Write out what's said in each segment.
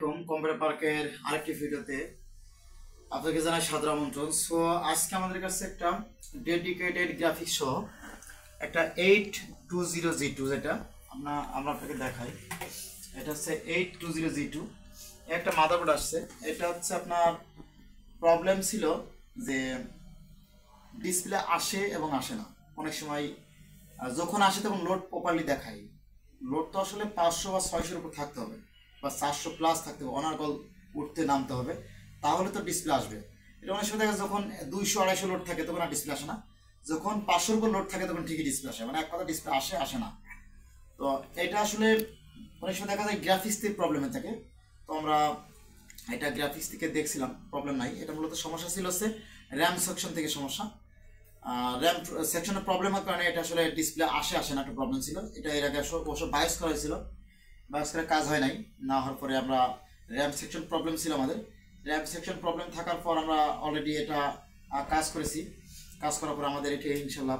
Computer পার্কের আরেকটি ভিডিওতে আপনাকে জানাই সাদর আমন্ত্রণ। সো আজকে আমাদের কাছে একটা ডেডিকেটেড গ্রাফিক্স সহ একটা 820G2 যেটা আমরা আপনাকে দেখাই। এটা হচ্ছে 820G2 একটা মাদারবোর্ড আসছে। এটা হচ্ছে আপনার প্রবলেম ছিল যে ডিসপ্লে আসে এবং আসে না, অনেক সময় যখন আসে তখন লোড প্রপারলি দেখায়। লোড তো আসলে 500 বা 600-এর উপর থাকতে হবে বা 400 প্লাস থাকতে হবে, অনার্গল উঠতে নামতে হবে, তাহলে তো ডিসপ্লে আসবে। এটা অনেক সময় দেখা যায় যখন 200-250 লোড থাকে তখন আর ডিসপ্লে আসে না, যখন 500-এর উপর লোড থাকে তখন ঠিকই ডিসপ্লে আসে, মানে এক কথা ডিসপ্লে আসে আসে না। তো এটা আসলে অনেক সময় দেখা যায় গ্রাফিক্স থেকে প্রবলেমে থাকে। তো আমরা এটা গ্রাফিক্স থেকে দেখছিলাম, প্রবলেম নাই। এটা মূলত সমস্যা ছিল হচ্ছে র্যাম সেকশন থেকে সমস্যা। র্যাম সেকশনের প্রবলেমের কারণে এটা আসলে ডিসপ্লে আসে না, একটা প্রবলেম ছিল। এটা এর আগে অবশ্য বায়োস করা হয়েছিল, বায়োস করে কাজ হয় নাই। না হওয়ার পরে আমরা র্যাম সেকশন প্রবলেম ছিল আমাদের। র্যাম সেকশন প্রবলেম থাকার পর আমরা অলরেডি এটা কাজ করেছি। কাজ করার পর আমাদের এটা ইনশাল্লাহ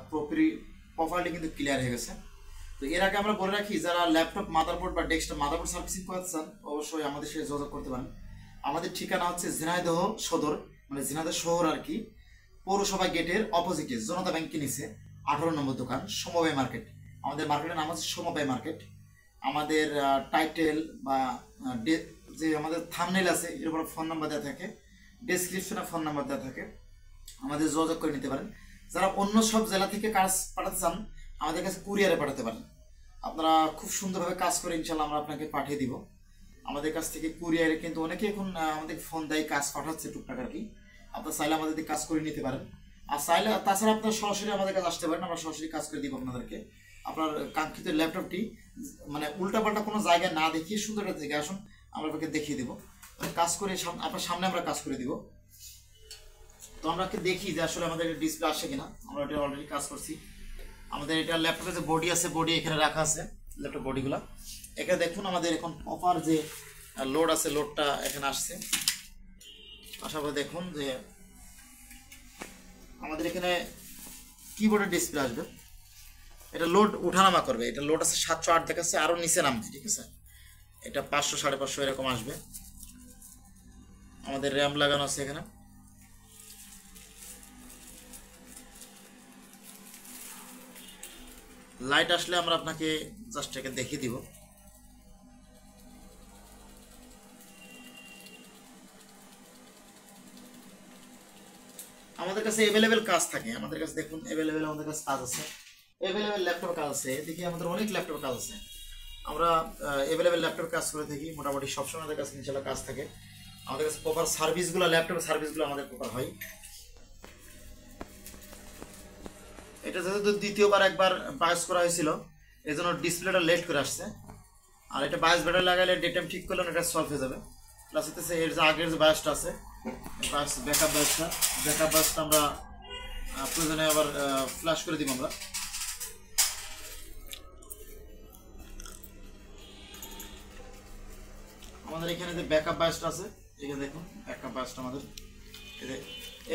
প্রপারলি কিন্তু ক্লিয়ার হয়ে গেছে। তো এর আগে আমরা বলে রাখি, যারা ল্যাপটপ মাদারবোর্ড বা ডেস্কটপ মাদারবোর্ড সার্ভিসিং করতে চান অবশ্যই আমাদের সাথে যোগাযোগ করতে পারেন। আমাদের ঠিকানা হচ্ছে ঝিনাইদহ সদর, মানে ঝিনাইদহ শহর আর কি, পৌরসভা গেটের অপোজিটে জনতা ব্যাংকের নিচে 18 নম্বর দোকান, সমবায় মার্কেট। আমাদের মার্কেটের নাম হচ্ছে সমবায় মার্কেট। আমাদের টাইটেল বা যে আমাদের থাম্বনেল আছে এর উপর ফোন নাম্বার দেওয়া থাকে, ডেসক্রিপশনে ফোন নাম্বার দেওয়া থাকে, আমাদের যোগাযোগ করে নিতে পারেন। যারা অন্য সব জেলা থেকে কাজ পাঠাতে চান আমাদের কাছে কুরিয়ারে পাঠাতে পারেন। আপনারা খুব সুন্দরভাবে কাজ করে ইনশাল্লাহ আমরা আপনাকে পাঠিয়ে দিব আমাদের কাছ থেকে কুরিয়ারে। কিন্তু অনেকে এখন আমাদের ফোন দেয়, কাজ পাঠাচ্ছে টুকটাক আর কি। আপনার চাইলে আমাদের দিয়ে কাজ করে নিতে পারেন, আর চাইলে তাছাড়া আপনার সরাসরি আমাদের কাছে আসতে পারেন, আমরা সরাসরি কাজ করে দিব আপনাদেরকে। আপনার কাঙ্ক্ষিত ল্যাপটপটি মানে উল্টাপাল্টা কোনো জায়গায় না দেখিয়ে সুন্দরটা থেকে আসুন, আমরা আপনাকে দেখিয়ে দেবো কাজ করে, আপনার সামনে আমরা কাজ করে দিব। তো আমরা দেখি যে আসলে আমাদের ডিসপ্লে আসে কিনা। আমরা এটা অলরেডি কাজ করছি। আমাদের এটা ল্যাপটপে যে বডি আছে, বডি এখানে রাখা আছে, ল্যাপটপ বডিগুলো এখানে দেখুন। আমাদের এখন প্রপার যে লোড আছে, লোডটা এখানে আসছে। আসার পর দেখুন যে আমাদের এখানে কিবোর্ডের ডিসপ্লে আসবে। এটা লোড উঠানামা করবে। এটা লোড আছে 708 দেখাচ্ছে, আরও নিচে নামবে, ঠিক আছে। এটা 500 550 এরকম আসবে। আমাদের র্যাম লাগানো আছে এখানে। লাইট আসলে আমরা আপনাকে জাস্ট একে দেখিয়ে দিব। আমাদের কাছে অ্যাভেলেবেল কাজ থাকে, আমাদের কাছে দেখুন অ্যাভেলেবেল আমাদের কাছে কাজ আছে, অ্যাভেলেবেল ল্যাপটপ কাজ আছে। এদিকে আমাদের অনেক ল্যাপটপ কাজ আছে। আমরা অ্যাভেলেবেল ল্যাপটপ কাজ করে থাকি, মোটামুটি সবসময় আমাদের কাছে ইনশাল্লাহ কাজ থাকে। আমাদের কাছে প্রপার সার্ভিসগুলো, ল্যাপটপের সার্ভিসগুলো আমাদের প্রপার হয়। এটা যেহেতু দ্বিতীয়বার একবার বায়োস করা হয়েছিল এই জন্য ডিসপ্লেটা লেট করে আসছে। আর এটা বায়োস ব্যাটারি লাগাইলে ডে টাইম ঠিক করলে এটা সলভ হয়ে যাবে। প্লাস হচ্ছে এর যে আগের যে বায়োসটা আছে, বায়োস ব্যাকআপ বায়োসটা আমরা প্রয়োজনে আবার ফ্ল্যাশ করে দিব আমরা। আমাদের এখানে যে ব্যাকআপ বায়োসটা আছে, এখানে দেখুন ব্যাকআপ বায়োসটা আমাদের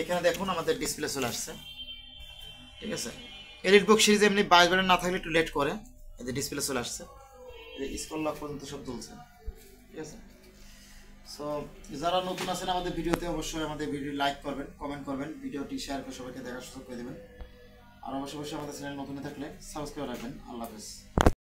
এখানে দেখুন আমাদের ডিসপ্লে চলে আসছে, ঠিক আছে। এলিটবুক সিরিজ এমনি বায়োস ব্যাটারি না থাকলে একটু লেট করে, এই যে ডিসপ্লে চলে আসছে, স্ক্রল লক পর্যন্ত সব চলছে, ঠিক আছে। সো যারা নতুন আছেন আমাদের ভিডিওতে অবশ্যই আমাদের ভিডিও লাইক করবেন, কমেন্ট করবেন, ভিডিওটি শেয়ার করে সবাইকে দেখার সুযোগ করে দেবেন। আর অবশ্যই আমাদের চ্যানেল নতুন থাকলে সাবস্ক্রাইব রাখবেন। আল্লাহ হাফেজ।